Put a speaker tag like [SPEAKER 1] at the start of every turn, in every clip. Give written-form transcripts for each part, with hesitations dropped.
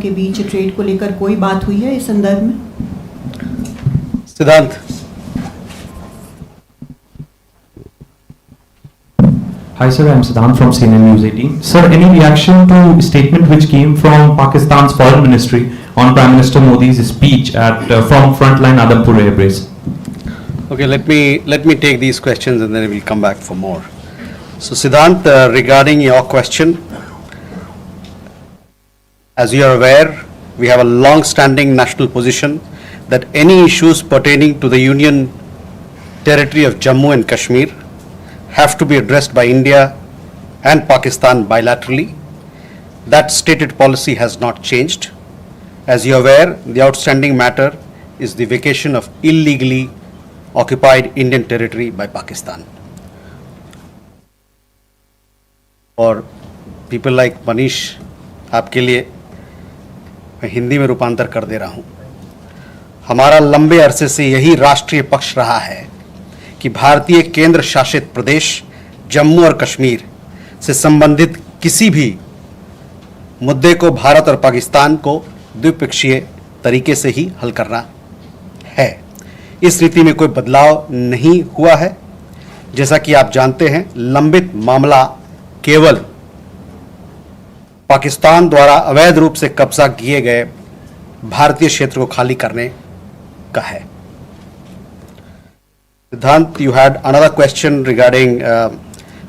[SPEAKER 1] के बीच ट्रेड को लेकर कोई बात हुई है इस संदर्भ में?
[SPEAKER 2] सिद्धांत।
[SPEAKER 3] Hi sir, I am Siddhant from CNN News 18. Sir, any reaction to statement which came from Pakistan's Foreign Ministry on Prime Minister Modi's speech at from Frontline Adampur Air Base?
[SPEAKER 2] Okay, let me take these questions and then we'll come back for more. So Siddhant, regarding your question, as you are aware, we have a long-standing national position that any issues pertaining to the Union territory of Jammu and Kashmir have to be addressed by India and Pakistan bilaterally. That stated policy has not changed. As you are aware, the outstanding matter is the vacation of illegally occupied Indian territory by Pakistan. और people like Manish, आपके लिए मैं हिंदी में रूपांतर कर दे रहा हूँ. हमारा लंबे अरसे से यही राष्ट्रीय पक्ष रहा है कि भारतीय केंद्र शासित प्रदेश जम्मू और कश्मीर से संबंधित किसी भी मुद्दे को भारत और पाकिस्तान को द्विपक्षीय तरीके से ही हल करना है. इस नीति में कोई बदलाव नहीं हुआ है. जैसा कि आप जानते हैं, लंबित मामला केवल पाकिस्तान द्वारा अवैध रूप से कब्जा किए गए भारतीय क्षेत्र को खाली करने का है. Siddhant, you had another question regarding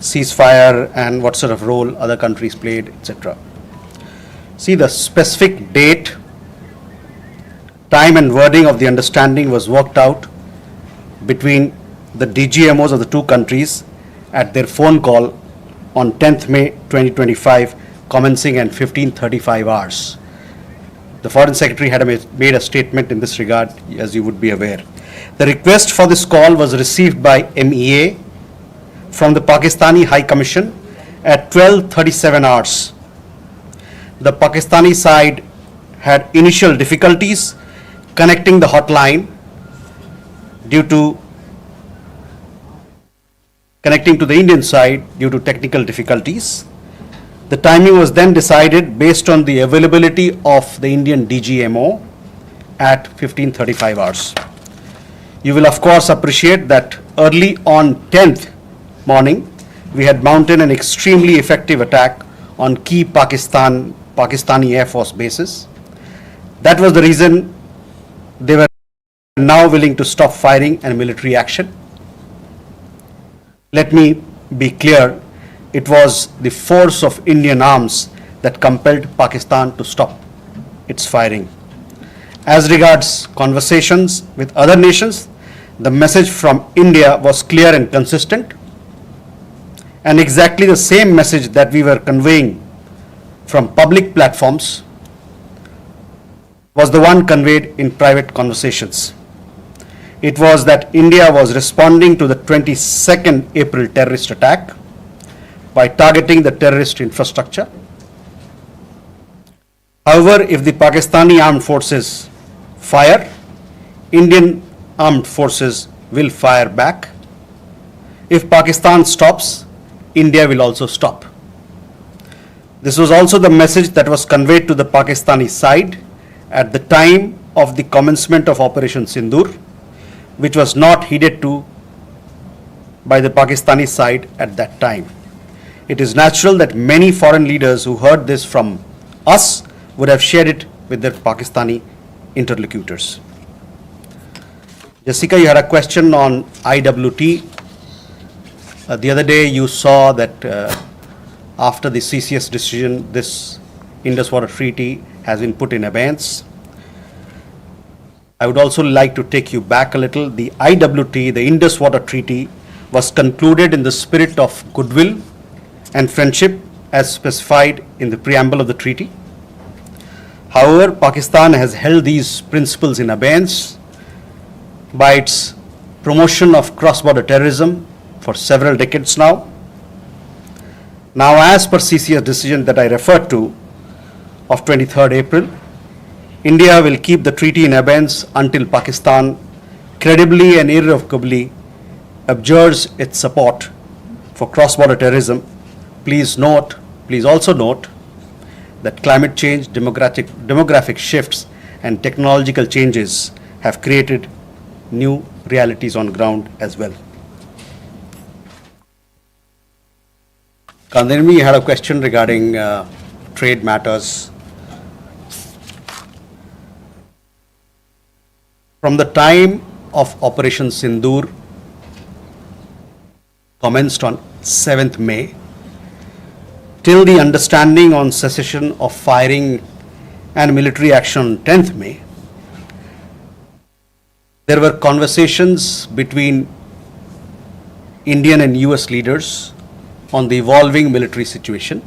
[SPEAKER 2] ceasefire and what sort of role other countries played, etc. See, the specific date, time and wording of the understanding was worked out between the DGMOs of the two countries at their phone call on 10th May 2025, commencing at 15:35 hours. The Foreign Secretary had made a statement in this regard, as you would be aware. The request for this call was received by MEA from the Pakistani High Commission at 12:37 hours. The Pakistani side had initial difficulties connecting the hotline connecting to the Indian side due to technical difficulties. The timing was then decided based on the availability of the Indian DGMO at 15:35 hours. You will of course appreciate that early on 10th morning, we had mounted an extremely effective attack on key Pakistani Air Force bases. That was the reason they were now willing to stop firing and military action. Let me be clear, it was the force of Indian arms that compelled Pakistan to stop its firing. As regards conversations with other nations, the message from India was clear and consistent, and exactly the same message that we were conveying from public platforms was the one conveyed in private conversations. It was that India was responding to the 22nd April terrorist attack by targeting the terrorist infrastructure. However, if the Pakistani armed forces fire, Indian armed forces will fire back. If Pakistan stops, India will also stop. This was also the message that was conveyed to the Pakistani side at the time of the commencement of Operation Sindoor, which was not heeded to by the Pakistani side at that time. It is natural that many foreign leaders who heard this from us would have shared it with their Pakistani interlocutors. Jessica, you had a question on IWT. The other day you saw that after the CCS decision, this Indus Waters Treaty has been put in abeyance. I would also like to take you back a little. The IWT, the Indus Waters Treaty, was concluded in the spirit of goodwill and friendship as specified in the preamble of the treaty. However, Pakistan has held these principles in abeyance by its promotion of cross-border terrorism for several decades now. Now, as per CCS decision that I referred to of 23rd April, India will keep the treaty in abeyance until Pakistan credibly and irrevocably abjures its support for cross-border terrorism. Please also note that climate change, demographic shifts, and technological changes have created new realities on ground as well. Kandirmi, you had a question regarding trade matters. From the time of Operation Sindoor commenced on 7th May, till the understanding on cessation of firing and military action on 10th May, there were conversations between Indian and US leaders on the evolving military situation.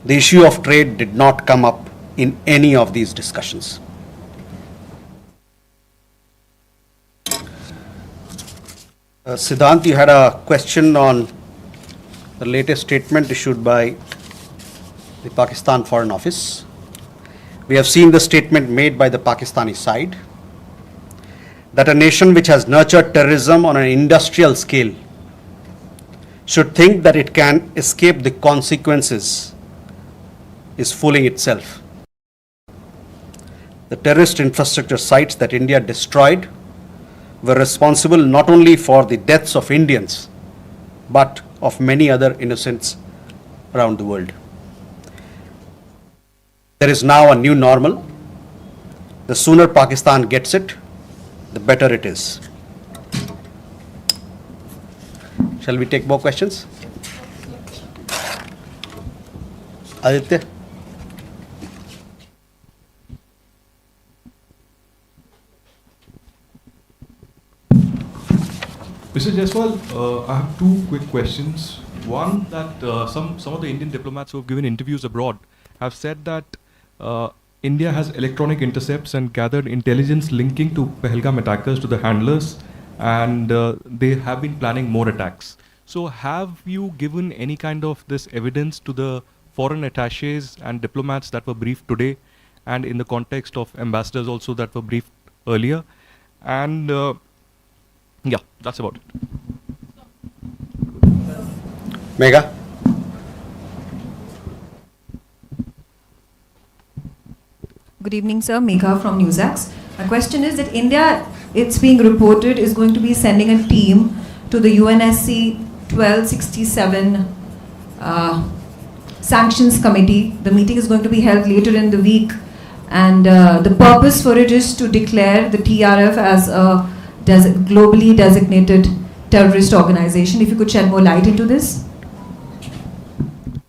[SPEAKER 2] The issue of trade did not come up in any of these discussions. Siddhant, you had a question on the latest statement issued by the Pakistan Foreign Office. We have seen the statement made by the Pakistani side that a nation which has nurtured terrorism on an industrial scale should think that it can escape the consequences is fooling itself. The terrorist infrastructure sites that India destroyed were responsible not only for the deaths of Indians, but of many other innocents around the world. There is now a new normal. The sooner Pakistan gets it, the better it is. Shall we take more questions? Aditya?
[SPEAKER 4] Mr. Jaiswal, I have two quick questions. One, that some of the Indian diplomats who have given interviews abroad have said that India has electronic intercepts and gathered intelligence linking to Pahalgam attackers to the handlers, and they have been planning more attacks. So have you given any kind of this evidence to the foreign attaches and diplomats that were briefed today, and in the context of ambassadors also that were briefed earlier? And yeah, that's about it.
[SPEAKER 2] Megha?
[SPEAKER 5] Good evening, sir. Megha from Newsax. My question is that India, it's being reported, is going to be sending a team to the UNSC 1267 Sanctions Committee. The meeting is going to be held later in the week, and the purpose for it is to declare the TRF as a globally designated terrorist organization. If you could shed more light into this.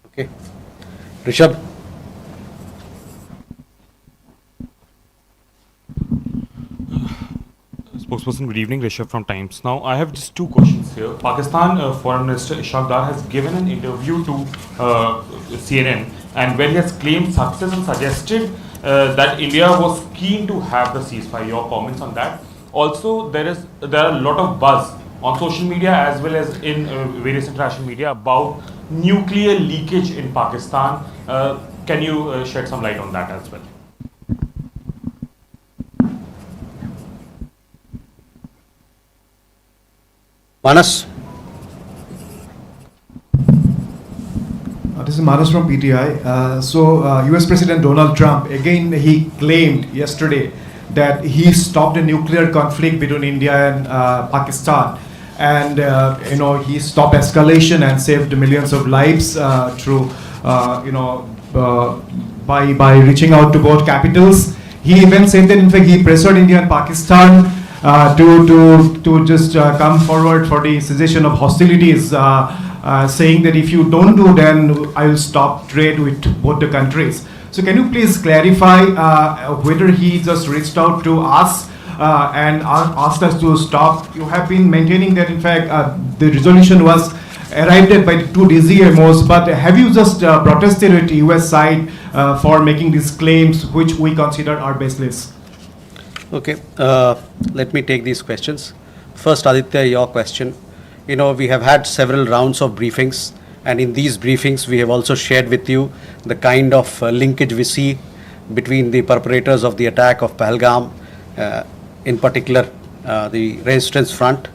[SPEAKER 2] Okay. Rishabh?
[SPEAKER 6] Spokesperson, good evening. Rishabh from Times. Now, I have just two questions here. Pakistan Foreign Minister Ishaq Dar has given an interview to CNN, and where he has claimed success and suggested that India was keen to have the ceasefire. Your comments on that? Also, there are a lot of buzz on social media as well as in various international media about nuclear leakage in Pakistan. Can you shed some light on that as well?
[SPEAKER 2] Manas?
[SPEAKER 7] This is Manoj from PTI. US President Donald Trump, again, he claimed yesterday that he stopped a nuclear conflict between India and Pakistan. And, he stopped escalation and saved millions of lives through, by reaching out to both capitals. He even said that, in fact, he pressured India and Pakistan to just come forward for the cessation of hostilities, saying that if you don't do, then I will stop trade with both the countries. So can you please clarify whether he just reached out to us and asked us to stop? You have been maintaining that, in fact, the resolution was arrived at by two DCMOs, but have you just protested at the US side for making these claims, which we consider are baseless?
[SPEAKER 2] Okay, let me take these questions. First, Aditya, your question. We have had several rounds of briefings, and in these briefings, we have also shared with you the kind of linkage we see between the perpetrators of the attack of Pahalgam, in particular the Resistance Front.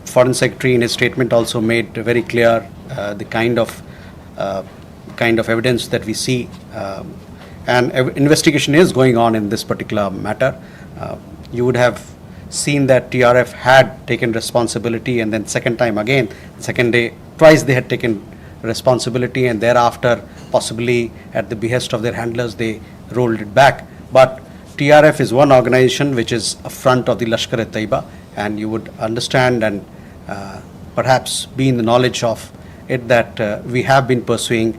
[SPEAKER 2] Foreign Secretary in his statement also made very clear the kind of kind of evidence that we see, and investigation is going on in this particular matter. You would have seen that TRF had taken responsibility, and then second time again, second day, twice they had taken responsibility, and thereafter possibly at the behest of their handlers they rolled it back. But TRF is one organization which is a front of the Lashkar-e-Taiba, and you would understand and perhaps be in the knowledge of it that we have been pursuing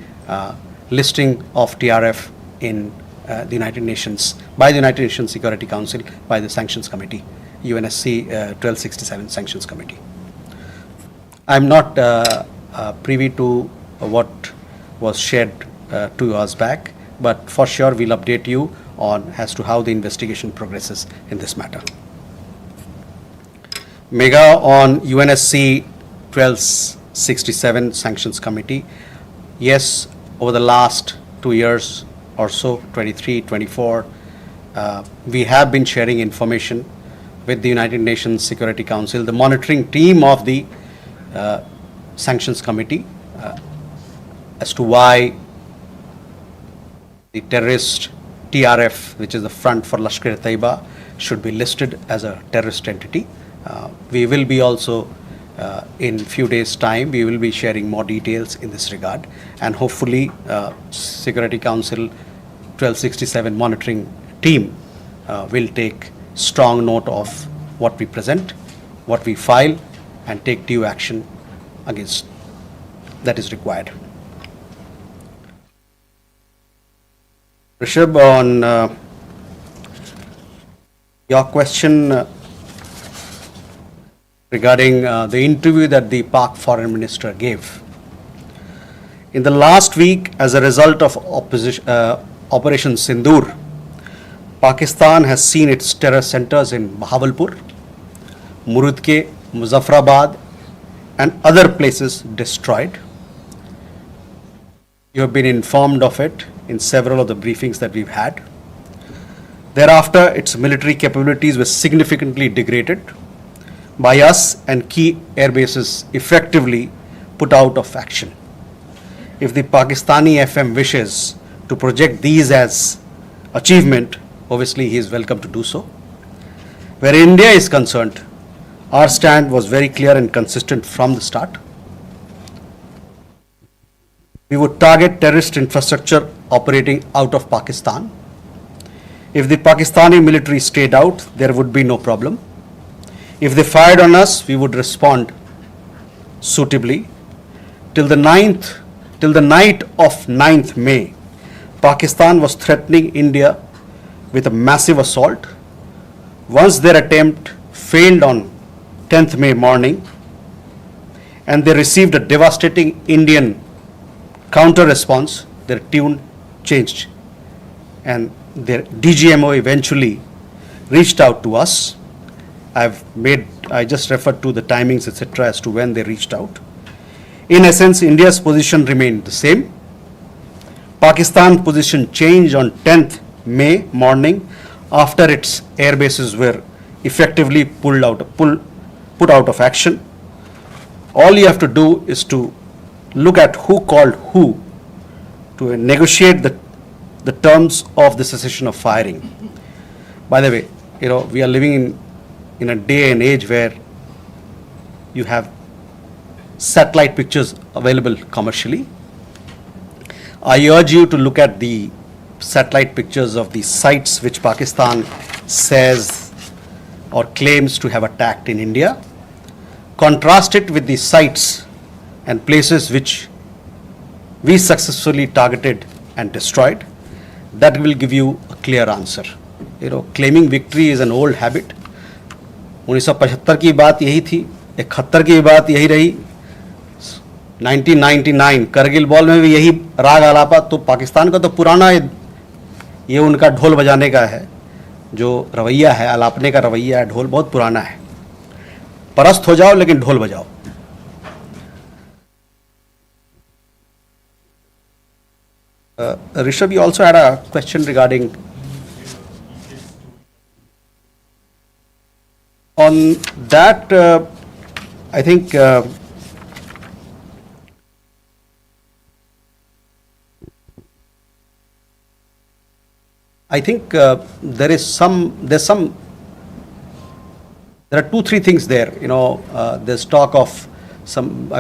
[SPEAKER 2] listing of TRF in the United Nations, by the United Nations Security Council, by the Sanctions Committee, UNSC 1267 Sanctions Committee. I'm not privy to what was shared 2 hours back, but for sure we'll update you on as to how the investigation progresses in this matter. MEA on UNSC 1267 Sanctions Committee. Yes, over the last 2 years or so, 23, 24, we have been sharing information with the United Nations Security Council, the monitoring team of the Sanctions Committee, as to why the terrorist TRF, which is the front for Lashkar-e-Taiba, should be listed as a terrorist entity. We will be also, in few days' time, we will be sharing more details in this regard, and hopefully Security Council 1267 monitoring team will take strong note of what we present, what we file, and take due action against that is required. Rishabh, on your question regarding the interview that the Pak Foreign Minister gave. In the last week, as a result of Operation Sindoor, Pakistan has seen its terror centers in Bahawalpur, Murudke, Muzaffarabad, and other places destroyed. You have been informed of it in several of the briefings that we've had. Thereafter, its military capabilities were significantly degraded by us, and key air bases effectively put out of action. If the Pakistani FM wishes to project these as achievement, obviously he is welcome to do so. Where India is concerned, our stand was very clear and consistent from the start. We would target terrorist infrastructure operating out of Pakistan. If the Pakistani military stayed out, there would be no problem. If they fired on us, we would respond suitably. Till the night of 9th May, Pakistan was threatening India with a massive assault. Once their attempt failed on 10th May morning, and they received a devastating Indian counter response, their tune changed, and their DGMO eventually reached out to us. I just referred to the timings, etc., as to when they reached out. In essence, India's position remained the same. Pakistan's position changed on 10th May morning after its air bases were effectively put out of action. All you have to do is to look at who called who to negotiate the terms of the cessation of firing. By the way, we are living in a day and age where you have satellite pictures available commercially. I urge you to look at the satellite pictures of the sites which Pakistan says or claims to have attacked in India. Contrast it with the sites and places which we successfully targeted and destroyed. That will give you a clear answer. Claiming victory is an old habit. 1975 की बात यही थी, 71 की बात यही रही, 1999 Kargil ball में भी यही राग आलापा. तो पाकिस्तान का तो पुराना ये उनका ढोल बजाने का है, जो रवैया है, आलापने का रवैया है, ढोल बहुत पुराना है. परस्त हो जाओ लेकिन ढोल बजाओ. Rishabh, you also had a question regarding on that. I think I think there are two, three things there. There's talk of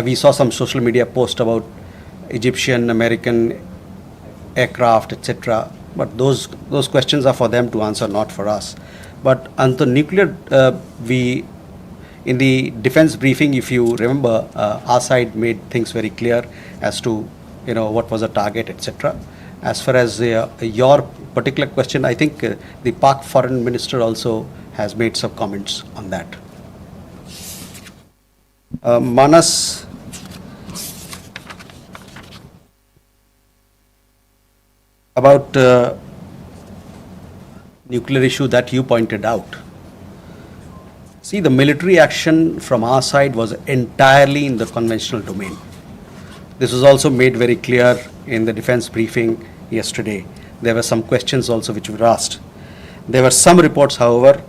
[SPEAKER 2] we saw some social media post about Egyptian, American aircraft, etc. But those questions are for them to answer, not for us. But on the nuclear, in the defense briefing, if you remember, our side made things very clear as to what was the target, etc. As far as your particular question, I think the Pak Foreign Minister also has made some comments on that. Manas, about nuclear issue that you pointed out. See, the military action from our side was entirely in the conventional domain. This was also made very clear in the defense briefing yesterday. There were some questions also which were asked. There were some reports, however,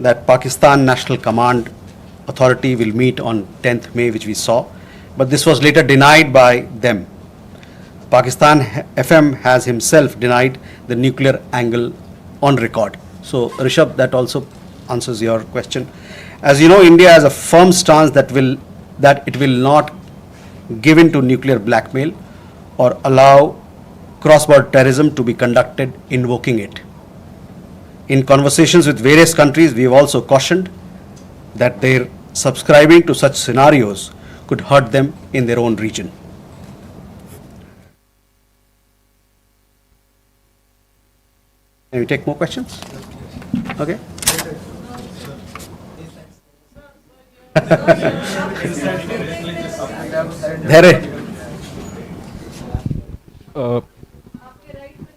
[SPEAKER 2] that Pakistan National Command Authority will meet on 10th May, which we saw, but this was later denied by them. Pakistan FM has himself denied the nuclear angle on record. So, Rishabh, that also answers your question. As you know, India has a firm stance that it will not give in to nuclear blackmail or allow cross-border terrorism to be conducted invoking it. In conversations with various countries, we have also cautioned that their subscribing to such scenarios could hurt them in their own region. Can we take more questions? Okay.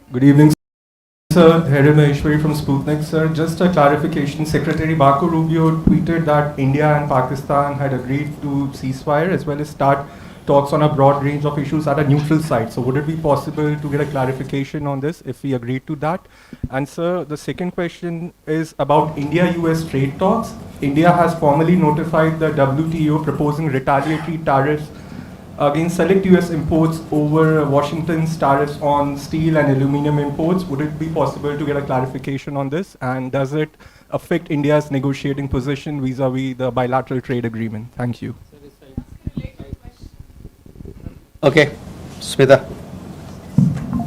[SPEAKER 8] Good evening, sir. Here Maheshwari from Sputnik, sir. Just a clarification. Secretary Marco Rubio tweeted that India and Pakistan had agreed to ceasefire as well as start talks on a broad range of issues at a neutral site. So would it be possible to get a clarification on this if we agreed to that? And sir, the second question is about India-US trade talks. India has formally notified the WTO proposing retaliatory tariffs against select US imports over Washington's tariffs on steel and aluminum imports. Would it be possible to get a clarification on this? And does it affect India's negotiating position vis-a-vis the bilateral trade agreement? Thank you.
[SPEAKER 2] Okay, Smita.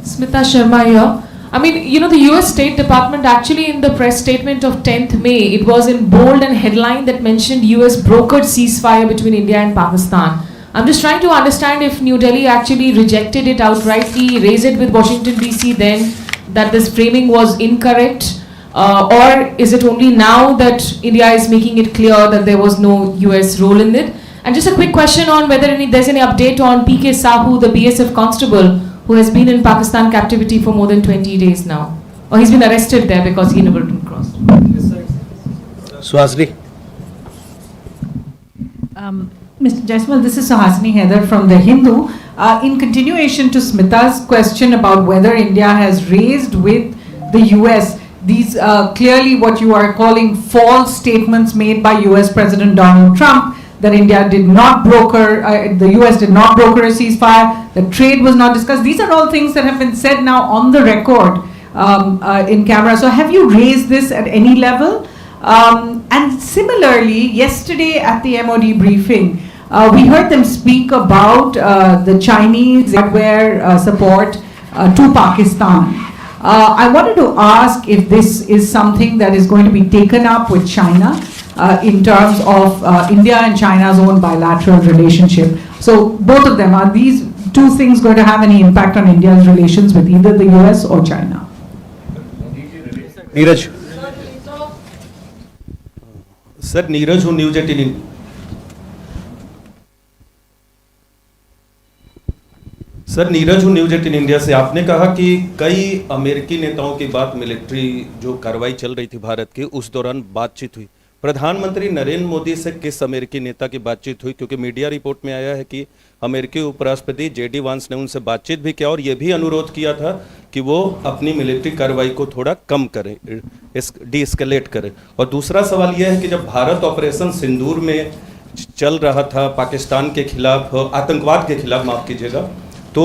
[SPEAKER 9] Smita Sharma here. I mean, the US State Department actually in the press statement of 10th May, it was in bold and headline that mentioned US brokered ceasefire between India and Pakistan. I'm just trying to understand if New Delhi actually rejected it outrightly, raised it with Washington DC then, that this framing was incorrect, or is it only now that India is making it clear that there was no US role in it? And just a quick question on whether there's any update on PK Sahu, the BSF constable, who has been in Pakistan captivity for more than 20 days now. Or he's been arrested there because he never been crossed.
[SPEAKER 2] Suhasini.
[SPEAKER 10] Mr. Jaiswal, this is Suhasini Haidar from The Hindu. In continuation to Smita's question about whether India has raised with the US these clearly what you are calling false statements made by US President Donald Trump, that India did not broker, the US did not broker a ceasefire, that trade was not discussed. These are all things that have been said now on the record in camera. So have you raised this at any level? And similarly, yesterday at the MOD briefing, we heard them speak about the Chinese hardware support to Pakistan. I wanted to ask if this is something that is going to be taken up with China in terms of India and China's own bilateral relationship. So both of them, are these two things going to have any impact on India's relations with either the US or China?
[SPEAKER 2] Neeraj.
[SPEAKER 11] Sir, Neeraj who News18 sir Neeraj हूँ News18 India से। आपने कहा कि कई अमेरिकी नेताओं की बात मिलिट्री जो कार्रवाई चल रही थी भारत की उस दौरान बातचीत हुई। प्रधानमंत्री नरेंद्र मोदी से किस अमेरिकी नेता की बातचीत हुई? क्योंकि मीडिया रिपोर्ट में आया है कि अमेरिकी उपराष्ट्रपति जेडी वांस ने उनसे बातचीत भी किया और ये भी अनुरोध किया था कि वो अपनी मिलिट्री कार्रवाई को थोड़ा कम करें, डी-एस्केलेट करें। और दूसरा सवाल यह है कि जब भारत ऑपरेशन सिंदूर में चल रहा था पाकिस्तान के खिलाफ, आतंकवाद के खिलाफ माफ़ कीजिएगा, तो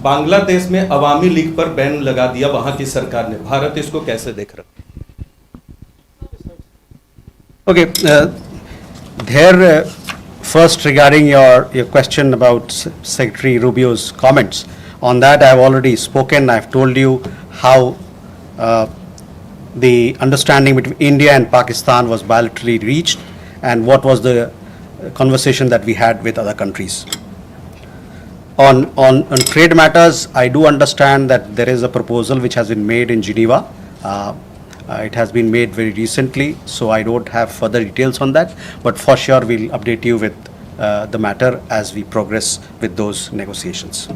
[SPEAKER 11] बांग्लादेश में अवामी लीग पर बैन लगा दिया वहां की सरकार ने, भारत इसको कैसे देख रहा?
[SPEAKER 2] Okay, first regarding your question about Secretary Rubio's comments, on that I have already spoken. I have told you how the understanding between India and Pakistan was bilaterally reached and what was the conversation that we had with other countries. On trade matters, I do understand that there is a proposal which has been made in Geneva. It has been made very recently, so I don't have further details on that, but for sure we'll update you with the matter as we progress with those negotiations.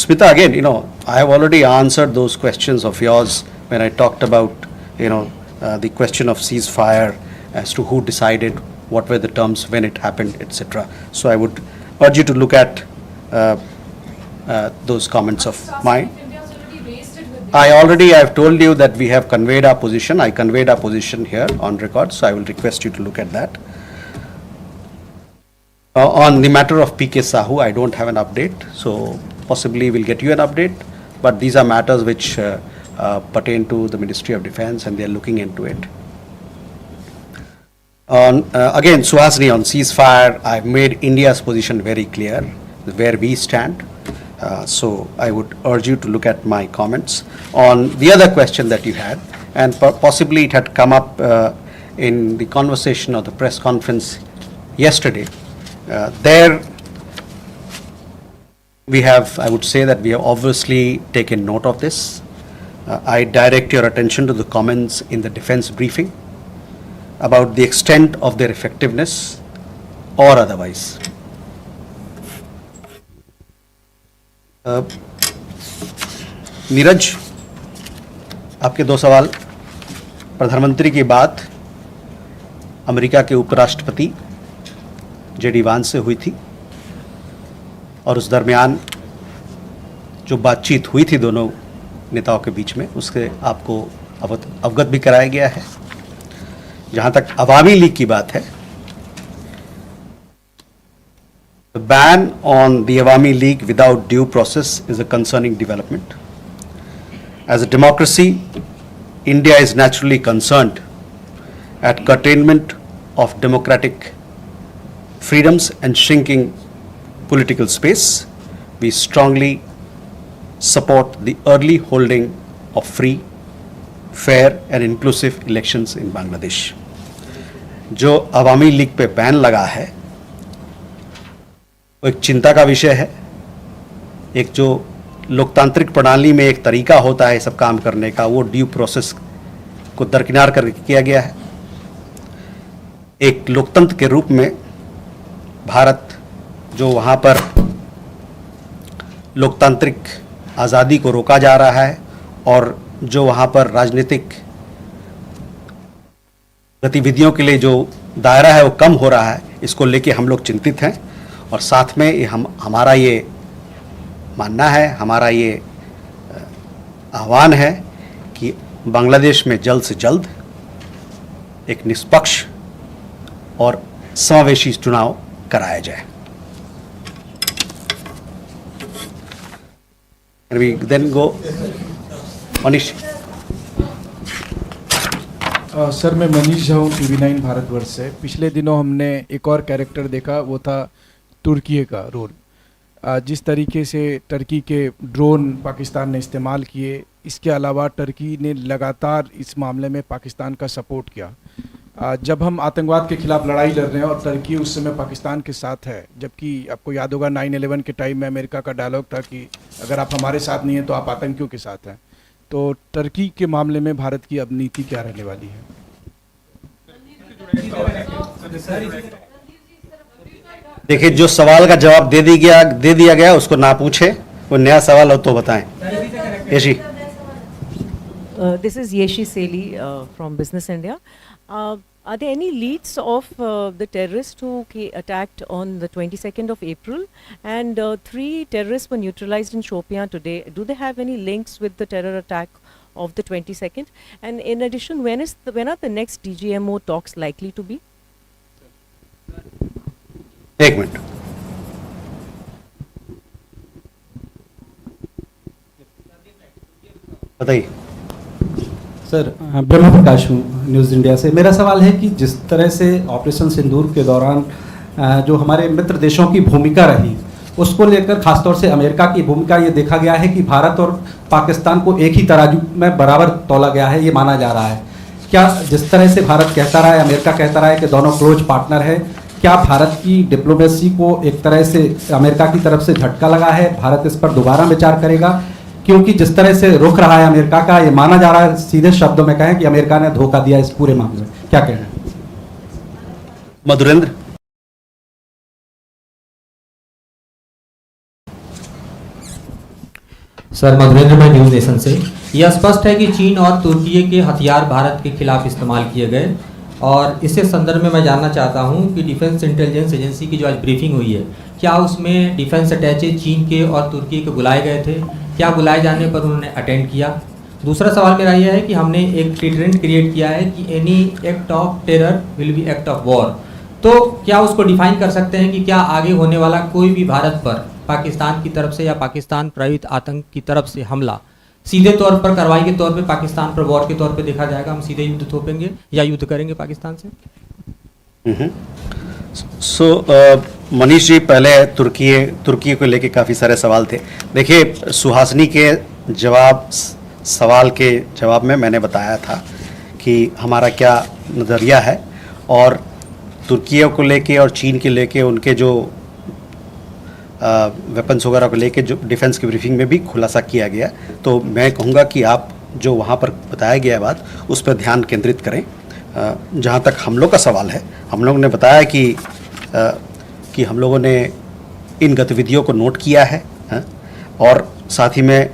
[SPEAKER 2] Smita, again, I have already answered those questions of yours when I talked about, the question of ceasefire as to who decided, what were the terms, when it happened, etc. So I would urge you to look at those comments of mine. I have told you that we have conveyed our position. I conveyed our position here on record, so I will request you to look at that. On the matter of PK Sahu, I don't have an update, so possibly we'll get you an update, but these are matters which pertain to the Ministry of Defense and they are looking into it. Again, Suhasini, on ceasefire, I've made India's position very clear, where we stand. So I would urge you to look at my comments. On the other question that you had, and possibly it had come up in the conversation or the press conference yesterday, there we have, I would say that we have obviously taken note of this. I direct your attention to the comments in the defense briefing about the extent of their effectiveness or otherwise. Neeraj, आपके दो सवाल. प्रधानमंत्री की बात America के उपराष्ट्रपति JD वांस से हुई थी और उस दरमियान जो बातचीत हुई थी दोनों नेताओं के बीच में, उससे आपको अवगत भी कराया गया है. जहां तक अवामी लीग की बात है, the ban on the Awami League without due process is a concerning development. As a democracy, India is naturally concerned at curtailment of democratic freedoms and shrinking political space. We strongly support the early holding of free, fair and inclusive elections in Bangladesh. जो अवामी league पे ban लगा है वो एक चिंता का विषय है. एक जो लोकतांत्रिक प्रणाली में एक तरीका होता है सब काम करने का, वो ड्यू प्रोसेस को दरकिनार करके किया गया है. एक लोकतंत्र के रूप में भारत जो वहाँ पर लोकतांत्रिक आज़ादी को रोका जा रहा है और जो वहाँ पर राजनीतिक गतिविधियों के लिए जो दायरा है वो कम हो रहा है, इसको लेके हम लोग चिंतित हैं. और साथ में हमारा ये मानना है, हमारा ये आह्वान है कि बांग्लादेश में जल्द से जल्द एक निष्पक्ष और समावेशी चुनाव कराया जाए. And we then go Manish.
[SPEAKER 12] Sir, मैं मनीष झा हूँ, TV9 भारतवर्ष से. पिछले दिनों हमने एक और कैरेक्टर देखा, वो था तुर्की का रोल. जिस तरीके से टर्की के ड्रोन पाकिस्तान ने इस्तेमाल किए, इसके अलावा टर्की ने लगातार इस मामले में पाकिस्तान का सपोर्ट किया. जब हम आतंकवाद के खिलाफ लड़ाई लड़ रहे हैं और टर्की उस समय पाकिस्तान के साथ है, जबकि आपको याद होगा 9/11 के टाइम में अमेरिका का डायलॉग था कि अगर आप हमारे साथ नहीं हैं तो आप आतंकियों के साथ हैं. तो टर्की के मामले में भारत की अब नीति क्या रहने वाली है?
[SPEAKER 2] देखिए, जो सवाल का जवाब दे दिया गया उसको ना पूछे, वो नया सवाल हो तो बताएं. Yeshi.
[SPEAKER 13] This is Yeshi Seli from Business India. Are there any leads of the terrorists who attacked on the 22nd of April? And 3 terrorists were neutralized in Shopian today. Do they have any links with the terror attack of the 22nd? And in addition, when are the next DGMO talks likely to be?
[SPEAKER 2] एक minute. बताइए
[SPEAKER 14] sir. ब्रह्म प्रकाश हूँ news India से। मेरा सवाल है कि जिस तरह से ऑपरेशन सिंदूर के दौरान जो हमारे मित्र देशों की भूमिका रही, उसको लेकर खासतौर से अमेरिका की भूमिका ये देखा गया है कि भारत और पाकिस्तान को एक ही तराजू में बराबर तौला गया है, ये माना जा रहा है। क्या जिस तरह से भारत कहता रहा है, अमेरिका कहता रहा है कि दोनों क्लोज पार्टनर है, क्या भारत की डिप्लोमेसी को एक तरह से अमेरिका की तरफ से झटका लगा है? भारत इस पर दोबारा विचार करेगा? क्योंकि जिस तरह से रुख रहा है अमेरिका का, ये माना जा रहा है, सीधे शब्दों में कहें कि अमेरिका ने धोखा दिया इस पूरे मामले में, क्या कह रहे हैं?
[SPEAKER 2] मधुरेंद्र।
[SPEAKER 15] सर, मधुरेंद्र मैं न्यूज़ नेशन से। यह स्पष्ट है कि चीन और तुर्की के हथियार भारत के खिलाफ इस्तेमाल किए गए, और इसी संदर्भ में मैं जानना चाहता हूं कि डिफेंस इंटेलिजेंस एजेंसी की जो आज ब्रीफिंग हुई है, क्या उसमें डिफेंस अटैचे चीन के और तुर्की के बुलाए गए थे? क्या बुलाए जाने पर उन्होंने अटेंड किया? दूसरा सवाल मेरा यह है कि हमने एक ट्रीटमेंट क्रिएट किया है कि any act of terror will be act of war, तो क्या उसको डिफाइन कर सकते हैं कि क्या आगे होने वाला कोई भी भारत पर पाकिस्तान की तरफ से या पाकिस्तान प्रेरित आतंक की तरफ से हमला सीधे तौर पर कार्रवाई के तौर पे पाकिस्तान पर वॉर के तौर पे देखा जाएगा? हम सीधे युद्ध थोपेंगे या युद्ध करेंगे पाकिस्तान से?
[SPEAKER 2] मनीष जी, पहले तुर्की को लेके काफ़ी सारे सवाल थे। देखिए, सुहासिनी के सवाल के जवाब में मैंने बताया था कि हमारा क्या नज़रिया है, और तुर्की को लेके और चीन के लेके उनके जो वेपन्स वगैरह को लेके जो डिफेंस की ब्रीफिंग में भी खुलासा किया गया। तो मैं कहूँगा कि आप जो वहाँ पर बताया गया बात, उस पर ध्यान केंद्रित करें। जहाँ तक हम लोग का सवाल है, हम लोगों ने बताया कि हम लोगों ने इन गतिविधियों को नोट किया है, और साथ ही में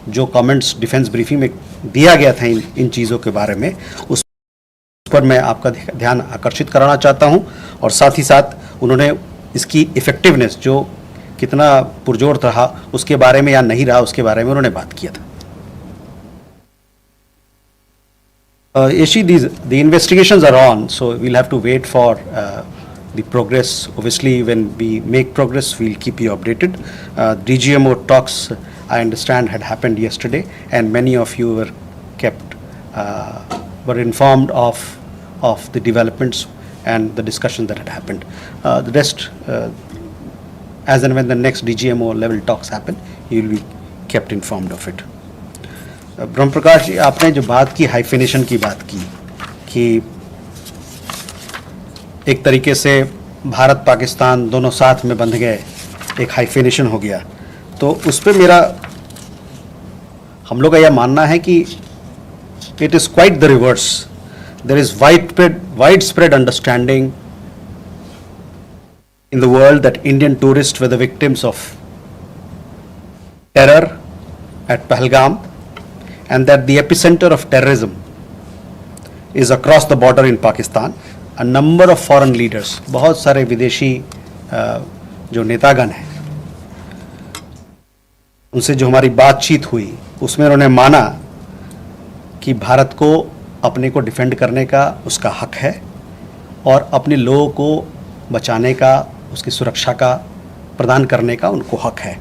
[SPEAKER 2] जो कमेंट्स डिफेंस ब्रीफिंग में दिया गया था इन चीज़ों के बारे में, उस पर मैं आपका ध्यान आकर्षित कराना चाहता हूं। और साथ ही साथ उन्होंने इसकी इफ़ेक्टिवनेस जो कितना पुरजोर रहा उसके बारे में या नहीं रहा उसके बारे में उन्होंने बात किया था। The investigations are on, so we'll have to wait for the progress. Obviously, when we make progress, we'll keep you updated. DGMO talks, I understand, had happened yesterday, and many of you were informed of the developments and the discussion that had happened. The rest, as and when the next DGMO level talks happen, you will be kept informed of it. ब्रह्म प्रकाश जी, आपने जो बात की, hyphenation की बात की, कि एक तरीके से भारत पाकिस्तान दोनों साथ में बंध गए, एक हाइफिनेशन हो गया, तो उस पर हम लोग का यह मानना है कि it is quite the reverse. There is widespread understanding in the world that Indian tourists were the victims of terror at Pahalgam, and that the epicenter of terrorism is across the border in Pakistan. A number of foreign leaders, बहुत सारे विदेशी जो नेतागण हैं, उनसे जो हमारी बातचीत हुई, उसमें उन्होंने माना कि भारत को अपने को डिफेंड करने का उसका हक है, और अपने लोगों को बचाने का, उसकी सुरक्षा का प्रदान करने का उनको हक है.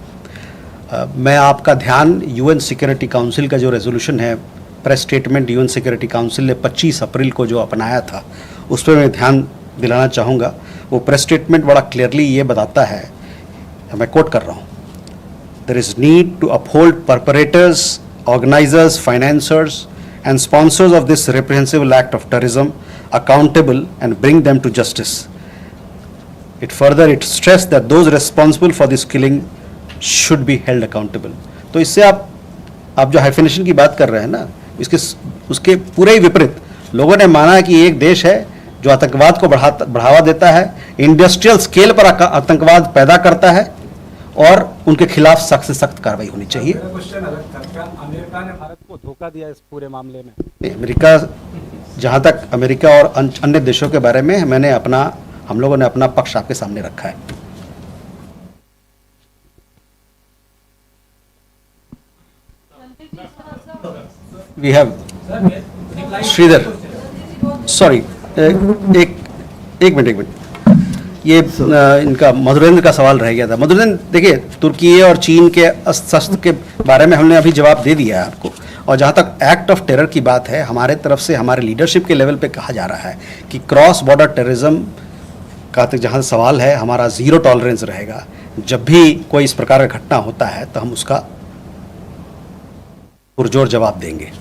[SPEAKER 2] मैं आपका ध्यान यूएन सिक्योरिटी काउंसिल का जो रेजोल्यूशन है, press statement UN security council ने 25 अप्रैल को जो अपनाया था, उस पर मैं ध्यान दिलाना चाहूँगा. वो प्रेस स्टेटमेंट बड़ा क्लियरली ये बताता है, मैं कोट कर रहा हूँ, there is need to uphold perpetrators, organisers, financiers and sponsors of this reprehensible act of terrorism accountable and bring them to justice. It stressed that those responsible for this killing should be held accountable. तो इससे आप जो hyphenation की बात कर रहे हैं ना, उसके पूरे ही विपरीत लोगों ने माना कि एक देश है जो आतंकवाद को बढ़ावा देता है, इंडस्ट्रियल स्केल पर आतंकवाद पैदा करता है, और उनके खिलाफ सख्त से सख्त कार्रवाई होनी चाहिए.
[SPEAKER 14] अमेरिका ने भारत को धोखा दिया इस पूरे मामले में.
[SPEAKER 2] अमेरिका, जहां तक अमेरिका और अन्य देशों के बारे में हम लोगों ने अपना पक्ष आपके सामने रखा है. वी हैव श्रीधर, सॉरी, एक मिनट. ये इनका मधुरेंद्र का सवाल रह गया था। मधुरेंद्र, देखिए, तुर्की और चीन के अस्त्र शस्त्र के बारे में हमने अभी जवाब दे दिया है आपको। और जहाँ तक एक्ट ऑफ टेरर की बात है, हमारे तरफ से हमारे लीडरशिप के लेवल पे कहा जा रहा है कि क्रॉस बॉर्डर टेररिज्म का तो जहाँ सवाल है, हमारा ज़ीरो टॉलरेंस रहेगा। जब भी कोई इस प्रकार का घटना होता है तो हम उसका पुरजोर जवाब देंगे।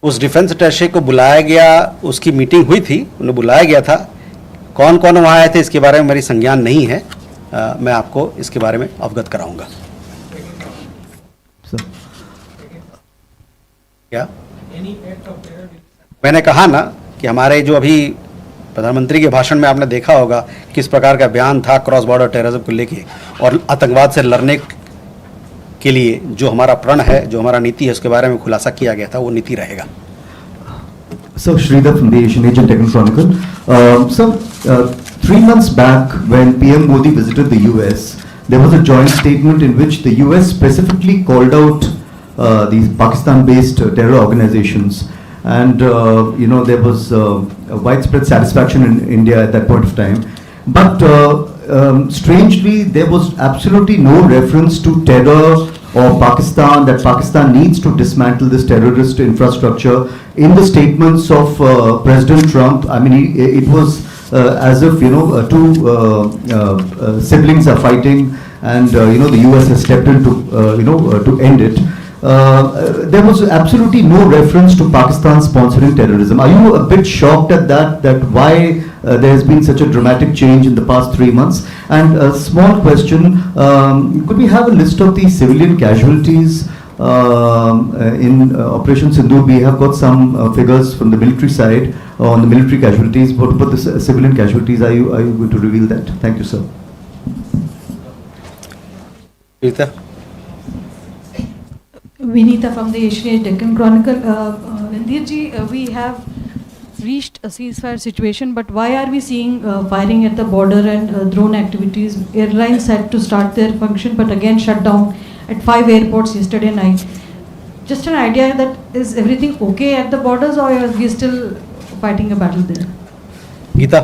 [SPEAKER 2] उस डिफेंस अटैचे को बुलाया गया, उसकी मीटिंग हुई थी, उन्हें बुलाया गया था। कौन कौन वहाँ आए थे इसके बारे में मेरी संज्ञान नहीं है, मैं आपको इसके बारे में अवगत कराऊंगा। क्या मैंने कहा ना कि हमारे जो अभी प्रधानमंत्री के भाषण में आपने देखा होगा किस प्रकार का बयान था क्रॉस बॉर्डर टेररिज्म को लेके, और आतंकवाद से लड़ने के लिए जो हमारा प्रण है, जो हमारा नीति है, उसके बारे में खुलासा किया गया था, वो नीति रहेगा।
[SPEAKER 16] So Sridhar from the Asian Age and Techno Chronicle. So 3 months back when PM Modi visited the US, there was a joint statement in which the US specifically called out these Pakistan-based terror organizations, and there was widespread satisfaction in India at that point of time. But strangely, there was absolutely no reference to terror or Pakistan, that Pakistan needs to dismantle this terrorist infrastructure in the statements of President Trump. I mean, it was as if, two siblings are fighting, and the US has stepped in to end it. There was absolutely no reference to Pakistan sponsoring terrorism. Are you a bit shocked at that why there has been such a dramatic change in the past 3 months? And a small question, could we have a list of the civilian casualties in Operation Sindoor? We have got some figures from the military side on the military casualties. What about the civilian casualties? Are you going to reveal that? Thank you, sir.
[SPEAKER 2] Rita?
[SPEAKER 17] Vinita from the Asian Age Deccan Chronicle. Randir ji, we have reached a ceasefire situation, but why are we seeing firing at the border and drone activities? Airlines had to start their function, but again shut down at 5 airports yesterday night. Just an idea that is everything okay at the borders, or are we still fighting a battle there?
[SPEAKER 2] Geeta?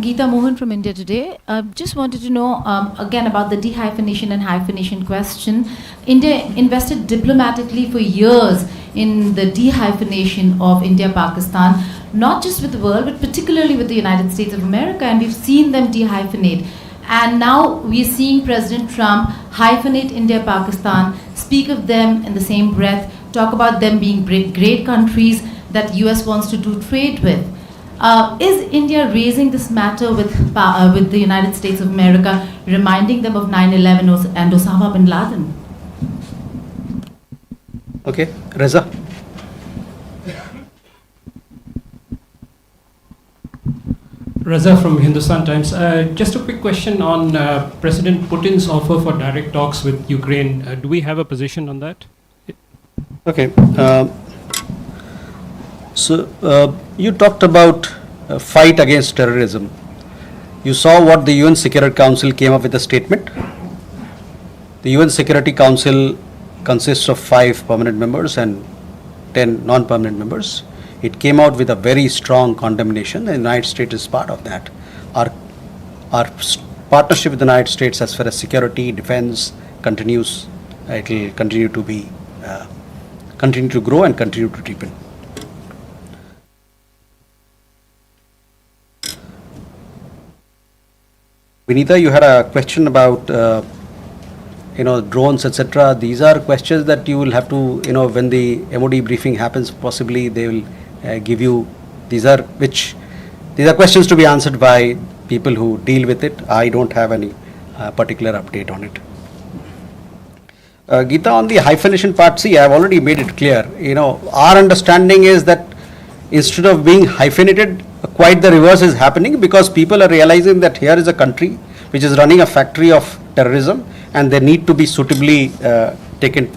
[SPEAKER 18] Geeta Mohan from India Today. Just wanted to know again about the dehyphenation and hyphenation question. India invested diplomatically for years in the dehyphenation of India-Pakistan, not just with the world, but particularly with the United States of America, and we've seen them dehyphenate. And now we're seeing President Trump hyphenate India-Pakistan, speak of them in the same breath, talk about them being great countries that US wants to do trade with. Is India raising this matter with the United States of America, reminding them of 9/11 and Osama bin Laden?
[SPEAKER 2] Okay, Reza.
[SPEAKER 19] Reza from Hindustan Times. Just a quick question on President Putin's offer for direct talks with Ukraine. Do we have a position on that?
[SPEAKER 2] Okay. So you talked about fight against terrorism. You saw what the UN Security Council came up with a statement. The UN Security Council consists of 5 permanent members and 10 non-permanent members. It came out with a very strong condemnation. The United States is part of that. Our partnership with the United States as far as security, defense continues. It will continue to be, continue to grow and continue to deepen. Vinita, you had a question about drones, etc. These are questions that you will have to, when the MOD briefing happens, possibly they will give you. These are questions to be answered by people who deal with it. I don't have any particular update on it. Geeta, on the hyphenation part, see, I have already made it clear. Our understanding is that instead of being hyphenated, quite the reverse is happening, because people are realizing that here is a country which is running a factory of terrorism, and they need to be suitably taken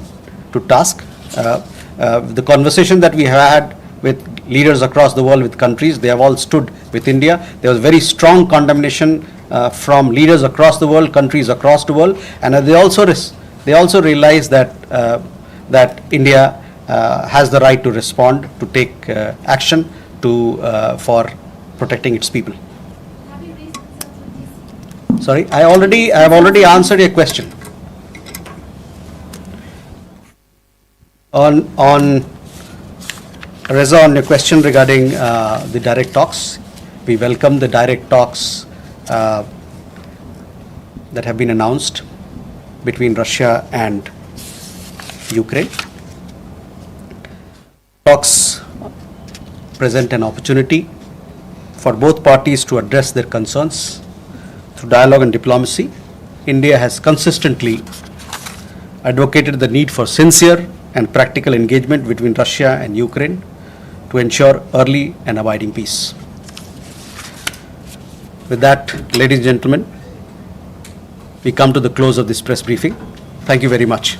[SPEAKER 2] to task. The conversation that we had with leaders across the world, with countries, they have all stood with India. There was very strong condemnation from leaders across the world, countries across the world, and they also realized that India has the right to respond, to take action for protecting its people. Sorry, I have already answered your question. On Reza, on your question regarding the direct talks, we welcome the direct talks that have been announced between Russia and Ukraine. Talks present an opportunity for both parties to address their concerns through dialogue and diplomacy. India has consistently advocated the need for sincere and practical engagement between Russia and Ukraine to ensure early and abiding peace. With that, ladies and gentlemen, we come to the close of this press briefing. Thank you very much.